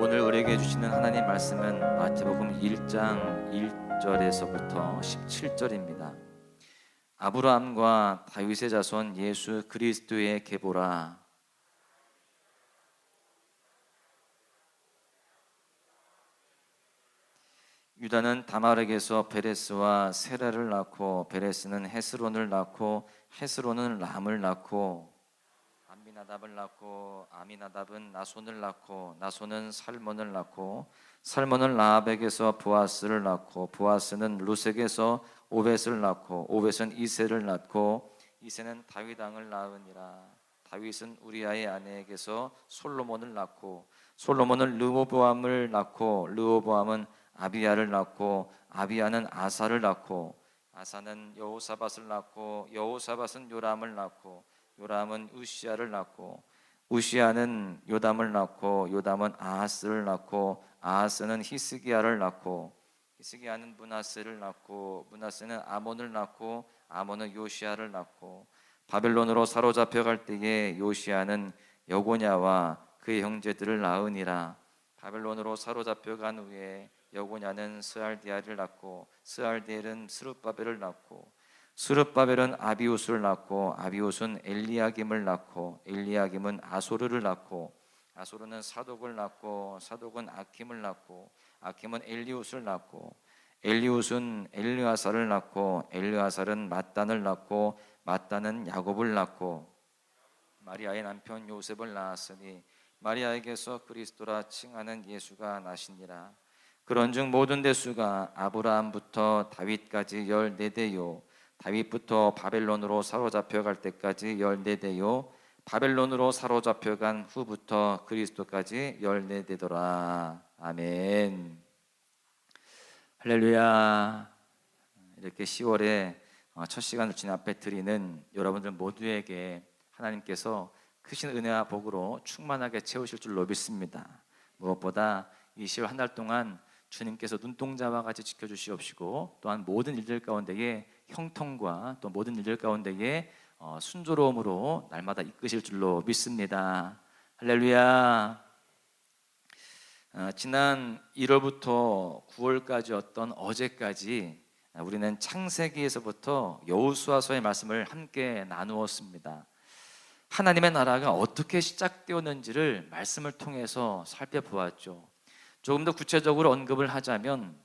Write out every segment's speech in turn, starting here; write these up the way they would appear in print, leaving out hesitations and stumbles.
오늘 우리에게 주시는 하나님 말씀은 마태복음 1장 1절에서부터 17절입니다. 아브라함과 다윗의 자손 예수 그리스도의 계보라. 유다는 다말에게서 베레스와 세라를 낳고 베레스는 헤스론을 낳고 헤스론은 람을 낳고 아미나답을 낳고 아미나답은 나손을 낳고 나손은 살몬을 낳고 살몬은 라합에게서 보아스를 낳고 보아스는 루sek에서 오벳을 낳고 오벳은 이새를 낳고 이새는 다윗 왕을 낳으니라. 다윗은 우리아의 아내에게서 솔로몬을 낳고 솔로몬은 르호보암을 낳고 르호보암은 아비야를 낳고 아비야는 아사를 낳고 아사는 여호사밧을 낳고 여호사밧은 요람을 낳고 요람은 우시야를 낳고 우시야는 요담을 낳고 요담은 아하스를 낳고 아하스는 히스기야를 낳고 히스기야는 므낫세를 낳고 므낫세는 아몬을 낳고 아몬은 요시야를 낳고 바벨론으로 사로잡혀갈 때에 요시야는 여고냐와 그의 형제들을 낳으니라. 바벨론으로 사로잡혀간 후에 여고냐는 스알디엘을 낳고 스알디엘은 스룹바벨을 낳고 스룹바벨은 아비우스를 낳고 아비우스는 엘리야김을 낳고 엘리야김은 아소르를 낳고 아소르는 사독을 낳고 사독은 아킴을 낳고 아킴은 엘리우스를 낳고 엘리우스는 엘르아살을 낳고 엘르아살은 mat단을 낳고 mat단은 야곱을 낳고 마리아의 남편 요셉을 낳았으니 마리아에게서 그리스도라 칭하는 예수가 나시니라. 그런즉 모든 대수가 아브라함부터 다윗까지 14대요 다윗부터 바벨론으로 사로잡혀갈 때까지 14대요 바벨론으로 사로잡혀간 후부터 그리스도까지 14대더라. 아멘. 할렐루야. 이렇게 10월에 첫 시간을 주님 앞에 드리는 여러분들 모두에게 하나님께서 크신 은혜와 복으로 충만하게 채우실 줄로 믿습니다. 무엇보다 이 10월 한 달 동안 주님께서 눈동자와 같이 지켜주시옵시고 또한 모든 일들 가운데에 형통과 또 모든 일들 가운데에 순조로움으로 날마다 이끄실 줄로 믿습니다. 할렐루야. 지난 1월부터 9월까지였던 어제까지 우리는 창세기에서부터 여호수아서의 말씀을 함께 나누었습니다. 하나님의 나라가 어떻게 시작되었는지를 말씀을 통해서 살펴보았죠. 조금 더 구체적으로 언급을 하자면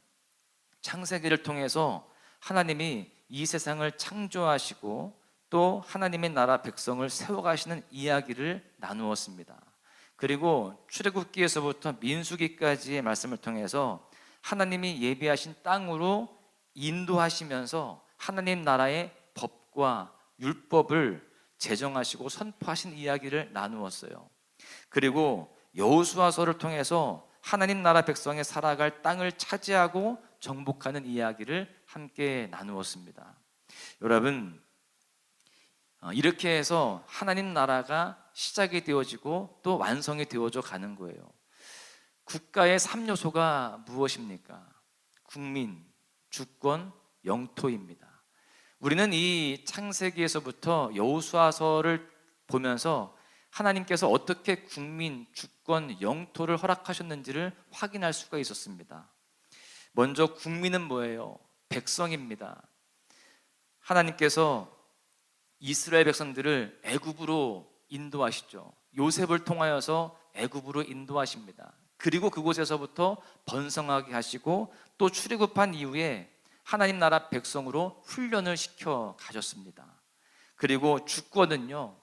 창세기를 통해서 하나님이 이 세상을 창조하시고 또 하나님의 나라 백성을 세워가시는 이야기를 나누었습니다. 그리고 출애굽기에서부터 민수기까지의 말씀을 통해서 하나님이 예비하신 땅으로 인도하시면서 하나님 나라의 법과 율법을 제정하시고 선포하신 이야기를 나누었어요. 그리고 여호수아서를 통해서 하나님 나라 백성의 살아갈 땅을 차지하고 정복하는 이야기를 함께 나누었습니다. 여러분, 이렇게 해서 하나님 나라가 시작이 되어지고 또 완성이 되어져 가는 거예요. 국가의 3요소가 무엇입니까? 국민, 주권, 영토입니다. 우리는 이 창세기에서부터 여호수아서를 보면서 하나님께서 어떻게 국민, 주권, 영토를 허락하셨는지를 확인할 수가 있었습니다. 먼저 국민은 뭐예요? 백성입니다. 하나님께서 이스라엘 백성들을 애굽으로 인도하시죠. 요셉을 통하여서 애굽으로 인도하십니다. 그리고 그곳에서부터 번성하게 하시고 또 출애굽한 이후에 하나님 나라 백성으로 훈련을 시켜 가셨습니다. 그리고 주권은요,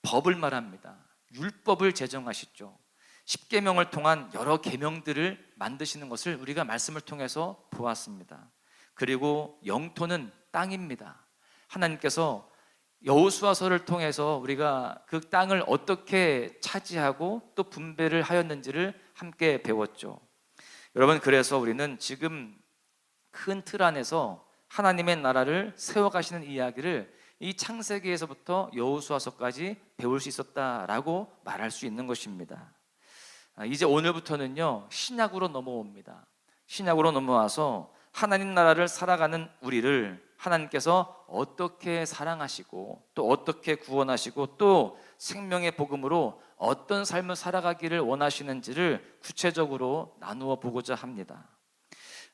법을 말합니다. 율법을 제정하시죠. 십계명을 통한 여러 계명들을 만드시는 것을 우리가 말씀을 통해서 보았습니다. 그리고 영토는 땅입니다. 하나님께서 여호수아서를 통해서 우리가 그 땅을 어떻게 차지하고 또 분배를 하였는지를 함께 배웠죠. 여러분, 그래서 우리는 지금 큰 틀 안에서 하나님의 나라를 세워가시는 이야기를 이 창세기에서부터 여호수아서까지 배울 수 있었다라고 말할 수 있는 것입니다. 이제 오늘부터는요, 신약으로 넘어옵니다. 신약으로 넘어와서 하나님 나라를 살아가는 우리를 하나님께서 어떻게 사랑하시고 또 어떻게 구원하시고 또 생명의 복음으로 어떤 삶을 살아가기를 원하시는지를 구체적으로 나누어 보고자 합니다.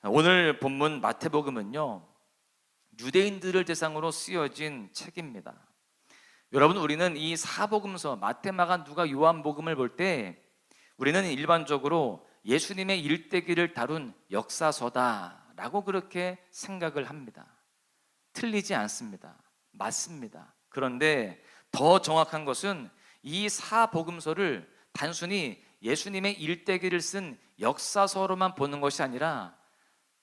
오늘 본문 마태복음은요, 유대인들을 대상으로 쓰여진 책입니다. 여러분, 우리는 이 사복음서 마태, 마가, 누가, 요한복음을 볼 때 우리는 일반적으로 예수님의 일대기를 다룬 역사서다라고 그렇게 생각을 합니다. 틀리지 않습니다. 맞습니다. 그런데 더 정확한 것은 이 사복음서를 단순히 예수님의 일대기를 쓴 역사서로만 보는 것이 아니라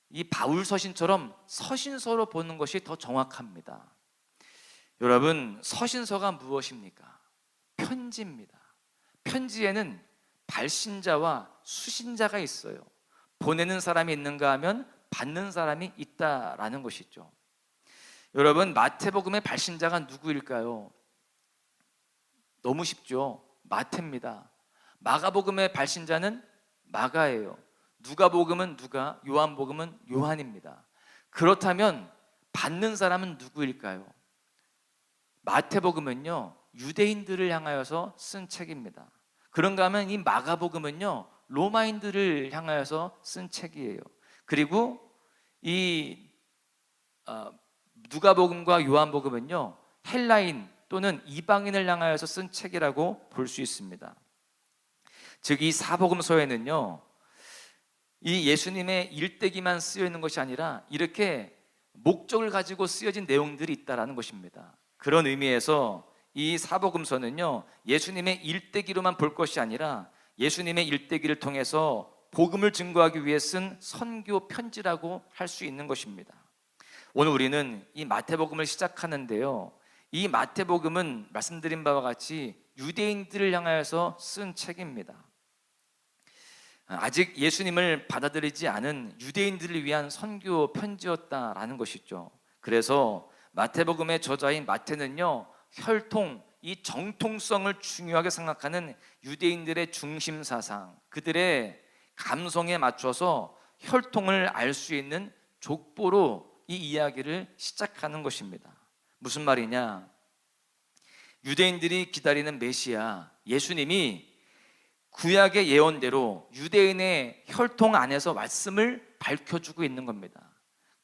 이 바울 서신처럼 서신서로 보는 것이 더 정확합니다. 여러분, 서신서가 무엇입니까? 편지입니다. 편지에는 발신자와 수신자가 있어요. 보내는 사람이 있는가 하면 받는 사람이 있다라는 것이죠. 여러분, 마태복음의 발신자가 누구일까요? 너무 쉽죠. 마태입니다. 마가복음의 발신자는 마가예요. 누가복음은 누가, 요한복음은 요한입니다. 그렇다면 받는 사람은 누구일까요? 마태복음은요, 유대인들을 향하여서 쓴 책입니다. 그런가 하면 이 마가복음은요, 로마인들을 향하여서 쓴 책이에요. 그리고 이 누가복음과 요한복음은요, 헬라인 또는 이방인을 향하여서 쓴 책이라고 볼 수 있습니다. 즉 이 사복음서에는요, 이 예수님의 일대기만 쓰여 있는 것이 아니라 이렇게 목적을 가지고 쓰여진 내용들이 있다라는 것입니다. 그런 의미에서 이 사복음서는요, 예수님의 일대기로만 볼 것이 아니라 예수님의 일대기를 통해서 복음을 증거하기 위해 쓴 선교 편지라고 할 수 있는 것입니다. 오늘 우리는 이 마태복음을 시작하는데요, 이 마태복음은 말씀드린 바와 같이 유대인들을 향하여서 쓴 책입니다. 아직 예수님을 받아들이지 않은 유대인들을 위한 선교 편지였다라는 것이죠. 그래서 마태복음의 저자인 마태는요, 혈통, 이 정통성을 중요하게 생각하는 유대인들의 중심 사상, 그들의 감성에 맞춰서 혈통을 알 수 있는 족보로 이 이야기를 시작하는 것입니다. 무슨 말이냐? 유대인들이 기다리는 메시아 예수님이 구약의 예언대로 유대인의 혈통 안에서 말씀을 밝혀주고 있는 겁니다.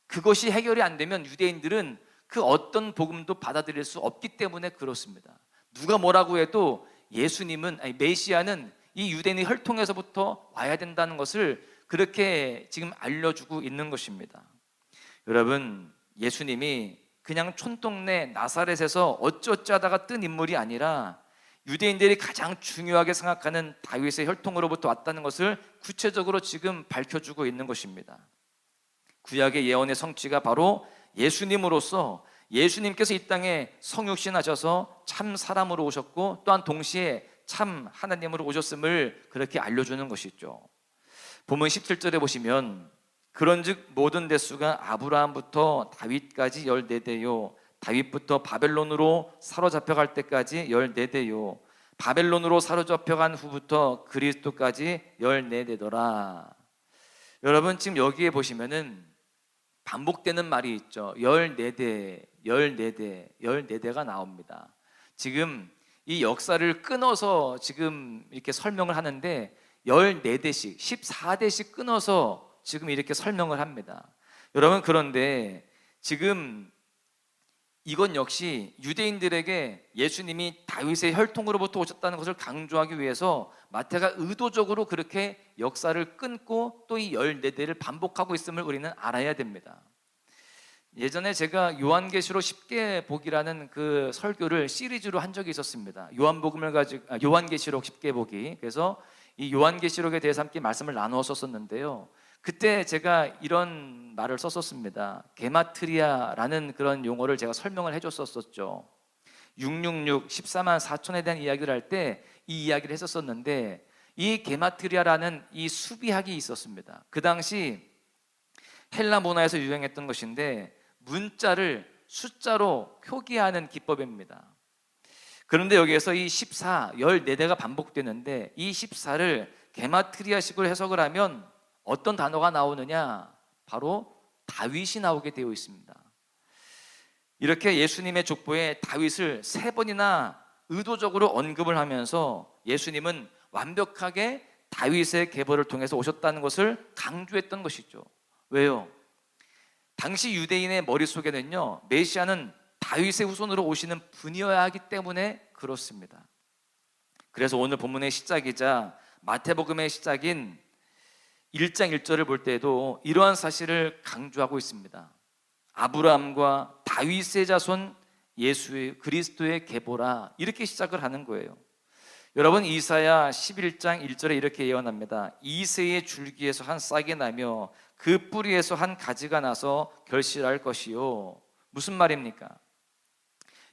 그것이 해결이 안 되면 유대인들은 그 어떤 복음도 받아들일 수 없기 때문에 그렇습니다. 누가 뭐라고 해도 예수님은, 아니 메시아는 이 유대인의 혈통에서부터 와야 된다는 것을 그렇게 지금 알려주고 있는 것입니다. 여러분, 예수님이 그냥 촌동네 나사렛에서 어쩌지 하다가 뜬 인물이 아니라 유대인들이 가장 중요하게 생각하는 다윗의 혈통으로부터 왔다는 것을 구체적으로 지금 밝혀주고 있는 것입니다. 구약의 예언의 성취가 바로 예수님으로서 예수님께서 이 땅에 성육신하셔서 참 사람으로 오셨고 또한 동시에 참 하나님으로 오셨음을 그렇게 알려주는 것이죠. 본문 17절에 보시면 그런즉 모든 대수가 아브라함부터 다윗까지 14대요 다윗부터 바벨론으로 사로잡혀갈 때까지 14대요 바벨론으로 사로잡혀간 후부터 그리스도까지 14대더라. 여러분, 지금 여기에 보시면은 반복되는 말이 있죠. 14대, 14대, 14대가 나옵니다. 지금 이 역사를 끊어서 지금 이렇게 설명을 하는데 14대씩, 14대씩 끊어서 지금 이렇게 설명을 합니다. 여러분, 그런데 지금 이건 역시 유대인들에게 예수님이 다윗의 혈통으로부터 오셨다는 것을 강조하기 위해서 마태가 의도적으로 그렇게 역사를 끊고 또 이 14대를 반복하고 있음을 우리는 알아야 됩니다. 예전에 제가 요한계시록 쉽게 보기라는 그 설교를 시리즈로 한 적이 있었습니다. 요한계시록 쉽게 보기. 그래서 이 요한계시록에 대해서 함께 말씀을 나누었었는데요. 그때 제가 이런 말을 썼었습니다. 게마트리아라는 그런 용어를 제가 설명을 해줬었죠. 666, 14만 4천에 대한 이야기를 할 때 이 이야기를 했었는데 이 게마트리아라는 이 수비학이 있었습니다. 그 당시 헬라 문화에서 유행했던 것인데 문자를 숫자로 표기하는 기법입니다. 그런데 여기에서 이 14, 14대가 반복되는데 이 14를 게마트리아식으로 해석을 하면 어떤 단어가 나오느냐? 바로 다윗이 나오게 되어 있습니다. 이렇게 예수님의 족보에 다윗을 3번이나 의도적으로 언급을 하면서 예수님은 완벽하게 다윗의 계보를 통해서 오셨다는 것을 강조했던 것이죠. 왜요? 당시 유대인의 머릿속에는요, 메시아는 다윗의 후손으로 오시는 분이어야 하기 때문에 그렇습니다. 그래서 오늘 본문의 시작이자 마태복음의 시작인 1장 1절을 볼 때에도 이러한 사실을 강조하고 있습니다. 아브라함과 다윗의 자손 예수의 그리스도의 계보라, 이렇게 시작을 하는 거예요. 여러분, 이사야 11장 1절에 이렇게 예언합니다. 이새의 줄기에서 한 싹이 나며 그 뿌리에서 한 가지가 나서 결실할 것이요. 무슨 말입니까?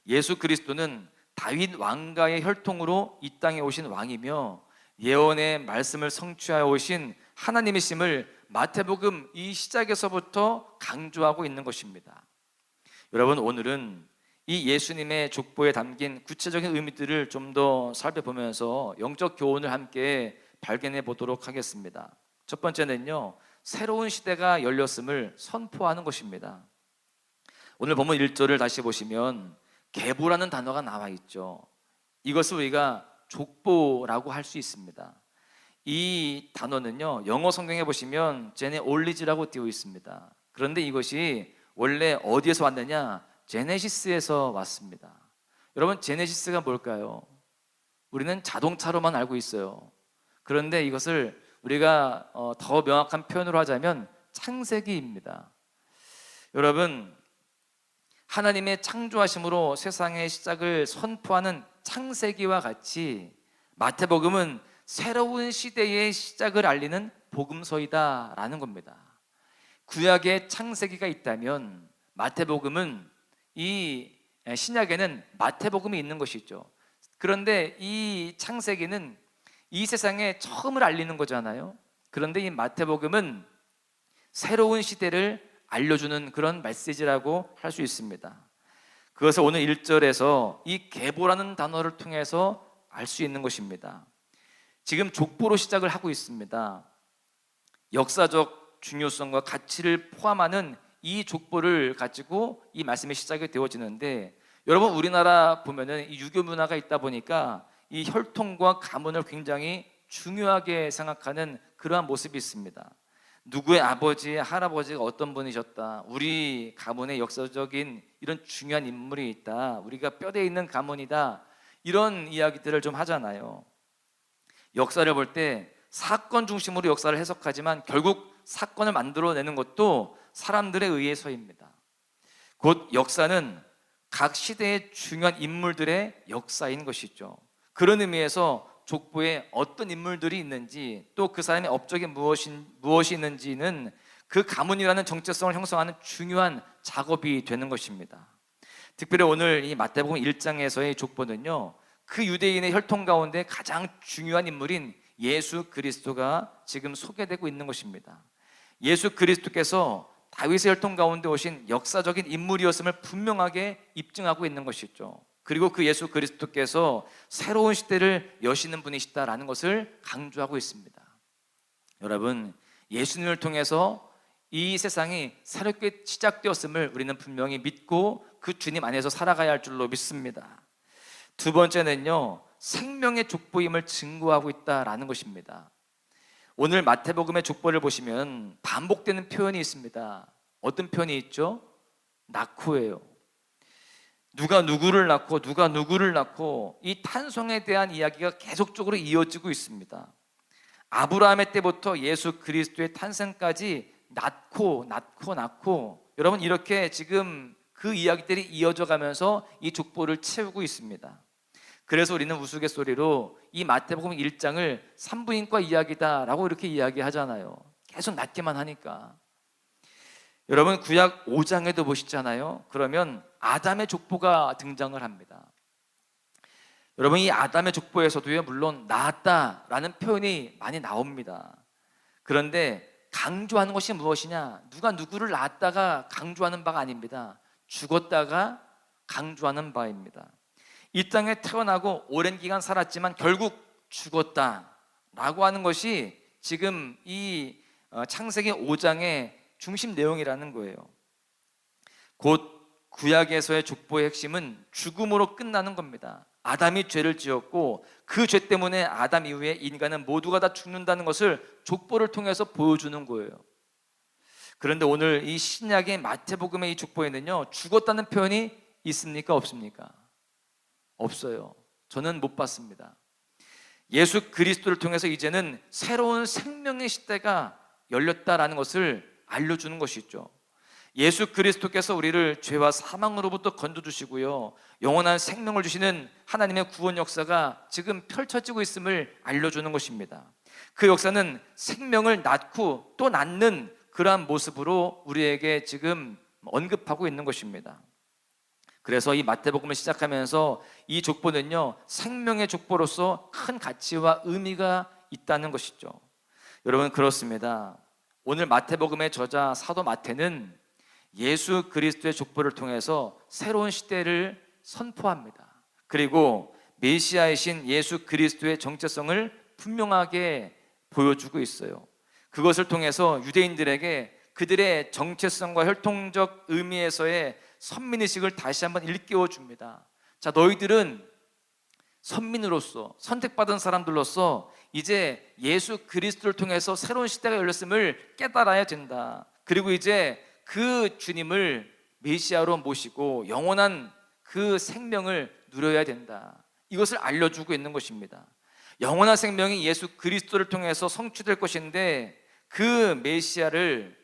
예수 그리스도는 다윗 왕가의 혈통으로 이 땅에 오신 왕이며 예언의 말씀을 성취하여 오신 하나님이심을 마태복음 이 시작에서부터 강조하고 있는 것입니다. 여러분, 오늘은 이 예수님의 족보에 담긴 구체적인 의미들을 좀 더 살펴보면서 영적 교훈을 함께 발견해 보도록 하겠습니다. 첫 번째는요, 새로운 시대가 열렸음을 선포하는 것입니다. 오늘 본문 1절을 다시 보시면 계보라는 단어가 나와 있죠. 이것을 우리가 족보라고 할 수 있습니다. 이 단어는요, 영어 성경에 보시면 제네올리지라고 되어 있습니다. 그런데 이것이 원래 어디에서 왔느냐? 제네시스에서 왔습니다. 여러분, 제네시스가 뭘까요? 우리는 자동차로만 알고 있어요. 그런데 이것을 우리가 더 명확한 표현으로 하자면 창세기입니다. 여러분, 하나님의 창조하심으로 세상의 시작을 선포하는 창세기와 같이 마태복음은 새로운 시대의 시작을 알리는 복음서이다라는 겁니다. 구약의 창세기가 있다면 마태복음은 이 신약에는 마태복음이 있는 것이죠. 그런데 이 창세기는 이 세상에 처음을 알리는 거잖아요. 그런데 이 마태복음은 새로운 시대를 알려주는 그런 메시지라고 할 수 있습니다. 그것을 오늘 1절에서 이 계보라는 단어를 통해서 알 수 있는 것입니다. 지금 족보로 시작을 하고 있습니다. 역사적 중요성과 가치를 포함하는 이 족보를 가지고 이 말씀이 시작이 되어지는데, 여러분, 우리나라 보면은 이 유교 문화가 있다 보니까 이 혈통과 가문을 굉장히 중요하게 생각하는 그러한 모습이 있습니다. 누구의 아버지, 할아버지가 어떤 분이셨다, 우리 가문의 역사적인 이런 중요한 인물이 있다, 우리가 뼈대에 있는 가문이다, 이런 이야기들을 좀 하잖아요. 역사를 볼 때 사건 중심으로 역사를 해석하지만 결국 사건을 만들어내는 것도 사람들에 의해서입니다. 곧 역사는 각 시대의 중요한 인물들의 역사인 것이죠. 그런 의미에서 족보에 어떤 인물들이 있는지, 또 그 사람의 업적이 무엇이 있는지는 그 가문이라는 정체성을 형성하는 중요한 작업이 되는 것입니다. 특별히 오늘 이 마태복음 1장에서의 족보는요, 그 유대인의 혈통 가운데 가장 중요한 인물인 예수 그리스도가 지금 소개되고 있는 것입니다. 예수 그리스도께서 다윗의 혈통 가운데 오신 역사적인 인물이었음을 분명하게 입증하고 있는 것이죠. 그리고 그 예수 그리스도께서 새로운 시대를 여시는 분이시다라는 것을 강조하고 있습니다. 여러분, 예수님을 통해서 이 세상이 새롭게 시작되었음을 우리는 분명히 믿고 그 주님 안에서 살아가야 할 줄로 믿습니다. 두 번째는요, 생명의 족보임을 증거하고 있다라는 것입니다. 오늘 마태복음의 족보를 보시면 반복되는 표현이 있습니다. 어떤 표현이 있죠? 낳고예요. 누가 누구를 낳고 누가 누구를 낳고, 이 탄송에 대한 이야기가 계속적으로 이어지고 있습니다. 아브라함의 때부터 예수 그리스도의 탄생까지 낳고, 여러분, 이렇게 지금 그 이야기들이 이어져 가면서 이 족보를 채우고 있습니다. 그래서 우리는 우스갯소리로 이 마태복음 1장을 산부인과 이야기다라고 이렇게 이야기하잖아요. 계속 낳기만 하니까. 여러분, 구약 5장에도 보시잖아요. 그러면 아담의 족보가 등장을 합니다. 여러분, 이 아담의 족보에서도요, 물론 낳았다라는 표현이 많이 나옵니다. 그런데 강조하는 것이 무엇이냐? 누가 누구를 낳았다가 강조하는 바가 아닙니다. 죽었다가 강조하는 바입니다. 이 땅에 태어나고 오랜 기간 살았지만 결국 죽었다라고 하는 것이 지금 이 창세기 5장의 중심 내용이라는 거예요. 곧 구약에서의 족보의 핵심은 죽음으로 끝나는 겁니다. 아담이 죄를 지었고 그 죄 때문에 아담 이후에 인간은 모두가 다 죽는다는 것을 족보를 통해서 보여주는 거예요. 그런데 오늘 이 신약의 마태복음의 이 족보에는요, 죽었다는 표현이 있습니까? 없습니까? 없어요. 저는 못 봤습니다. 예수 그리스도를 통해서 이제는 새로운 생명의 시대가 열렸다라는 것을 알려주는 것이죠. 예수 그리스도께서 우리를 죄와 사망으로부터 건져주시고요, 영원한 생명을 주시는 하나님의 구원 역사가 지금 펼쳐지고 있음을 알려주는 것입니다. 그 역사는 생명을 낳고 또 낳는 그러한 모습으로 우리에게 지금 언급하고 있는 것입니다. 그래서 이 마태복음을 시작하면서 이 족보는요, 생명의 족보로서 큰 가치와 의미가 있다는 것이죠. 여러분, 그렇습니다. 오늘 마태복음의 저자 사도 마태는 예수 그리스도의 족보를 통해서 새로운 시대를 선포합니다. 그리고 메시아이신 예수 그리스도의 정체성을 분명하게 보여주고 있어요. 그것을 통해서 유대인들에게 그들의 정체성과 혈통적 의미에서의 선민의식을 다시 한번 일깨워 줍니다. 자, 너희들은 선민으로서, 선택받은 사람들로서 이제 예수 그리스도를 통해서 새로운 시대가 열렸음을 깨달아야 된다. 그리고 이제 그 주님을 메시아로 모시고 영원한 그 생명을 누려야 된다. 이것을 알려주고 있는 것입니다. 영원한 생명이 예수 그리스도를 통해서 성취될 것인데 그 메시아를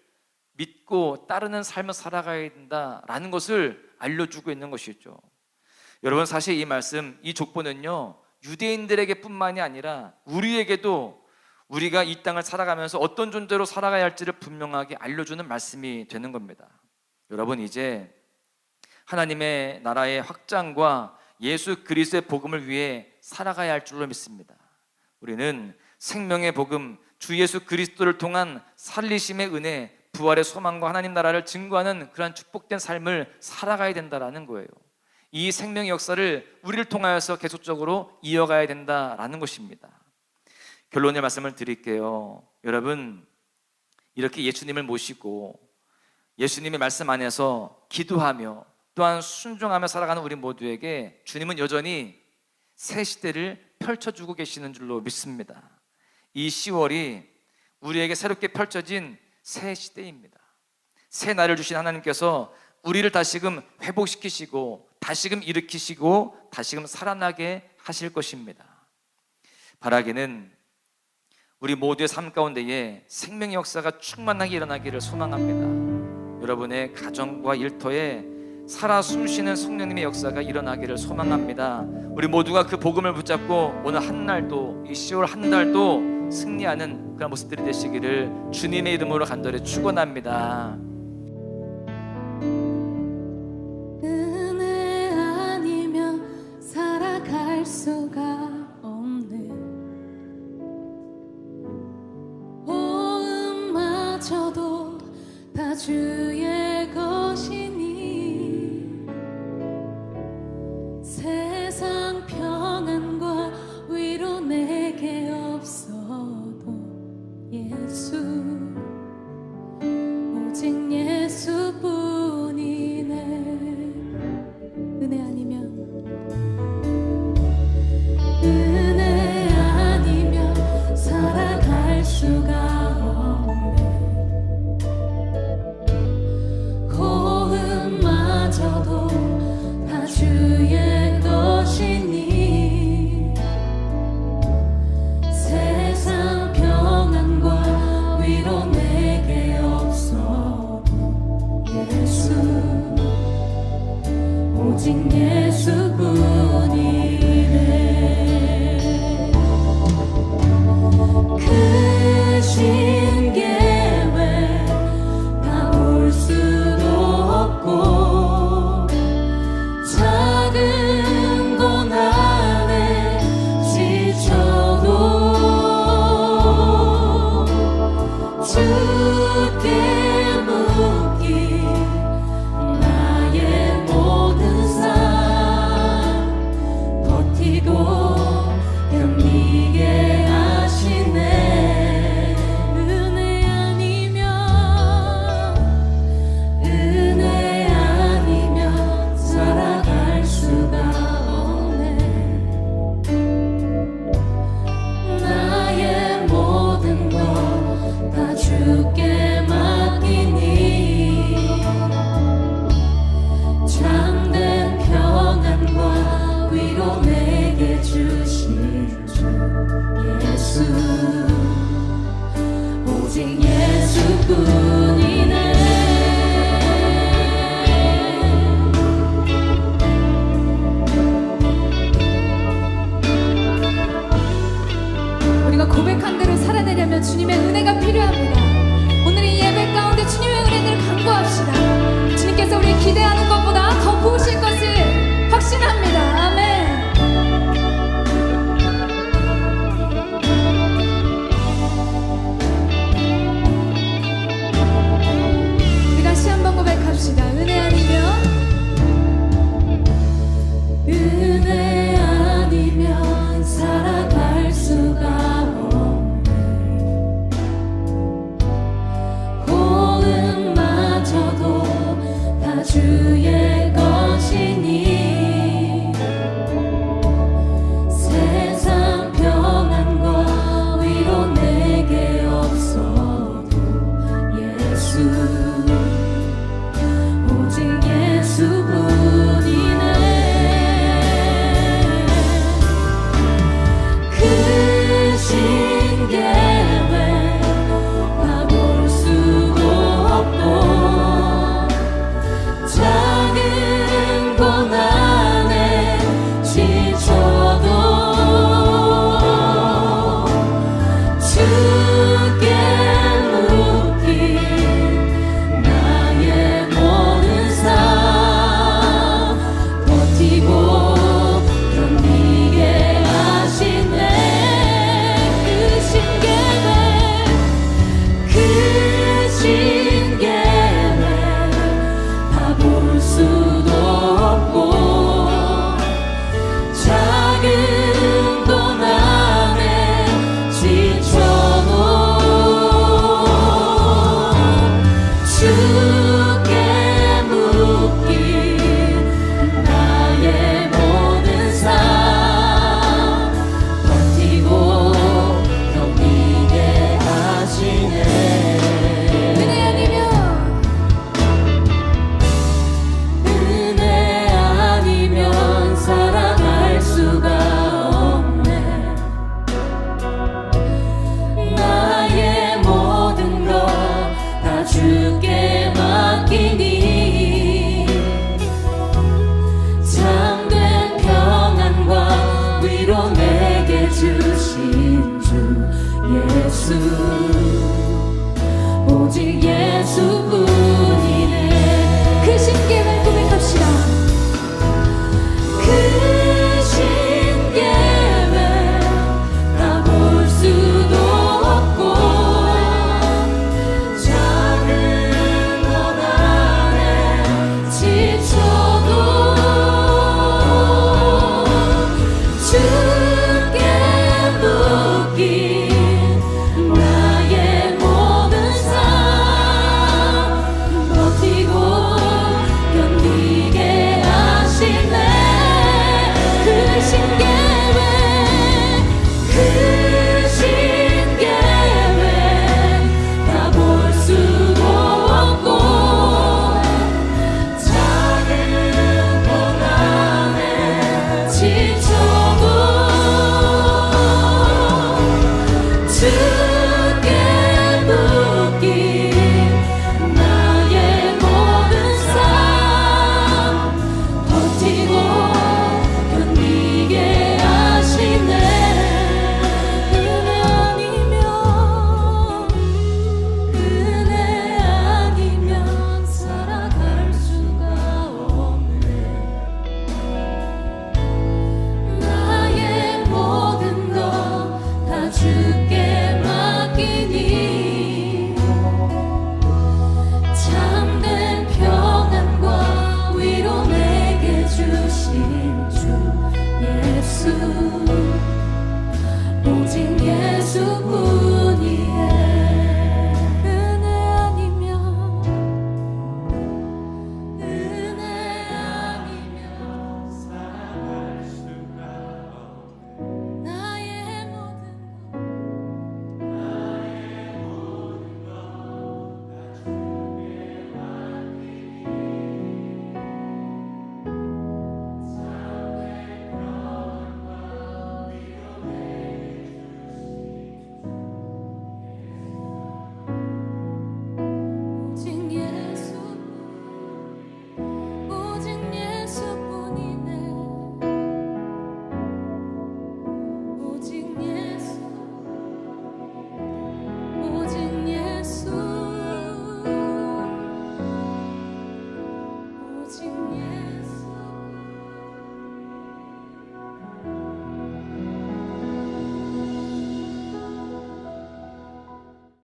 믿고 따르는 삶을 살아가야 된다라는 것을 알려주고 있는 것이죠. 여러분, 사실 이 말씀, 이 족보는요, 유대인들에게 뿐만이 아니라 우리에게도 우리가 이 땅을 살아가면서 어떤 존재로 살아가야 할지를 분명하게 알려주는 말씀이 되는 겁니다. 여러분, 이제 하나님의 나라의 확장과 예수 그리스도의 복음을 위해 살아가야 할 줄로 믿습니다. 우리는 생명의 복음, 주 예수 그리스도를 통한 살리심의 은혜, 부활의 소망과 하나님 나라를 증거하는 그러한 축복된 삶을 살아가야 된다라는 거예요. 이 생명의 역사를 우리를 통하여서 계속적으로 이어가야 된다라는 것입니다. 결론의 말씀을 드릴게요. 여러분, 이렇게 예수님을 모시고 예수님의 말씀 안에서 기도하며 또한 순종하며 살아가는 우리 모두에게 주님은 여전히 새 시대를 펼쳐주고 계시는 줄로 믿습니다. 이 10월이 우리에게 새롭게 펼쳐진 새 시대입니다. 새 날을 주신 하나님께서 우리를 다시금 회복시키시고 다시금 일으키시고 다시금 살아나게 하실 것입니다. 바라기는 우리 모두의 삶 가운데에 생명의 역사가 충만하게 일어나기를 소망합니다. 여러분의 가정과 일터에 살아 숨쉬는 성령님의 역사가 일어나기를 소망합니다. 우리 모두가 그 복음을 붙잡고 오늘 한 날도, 이 10월 한 달도 승리하는 그런 모습들이 되시기를 주님의 이름으로 간절히 축원합니다. 은혜 아니면 살아갈 수가 없네. 호흡마저도 다 주의 것이니 세상 평안과 위로 내게 없어도 예수, 오직 예수뿐이네. 은혜 아니면 살아갈 수가 없네. 호흡마저도 다 주의 것이니 세상 평안과 위로 내게 없어도 예수, 오직 예수뿐이네.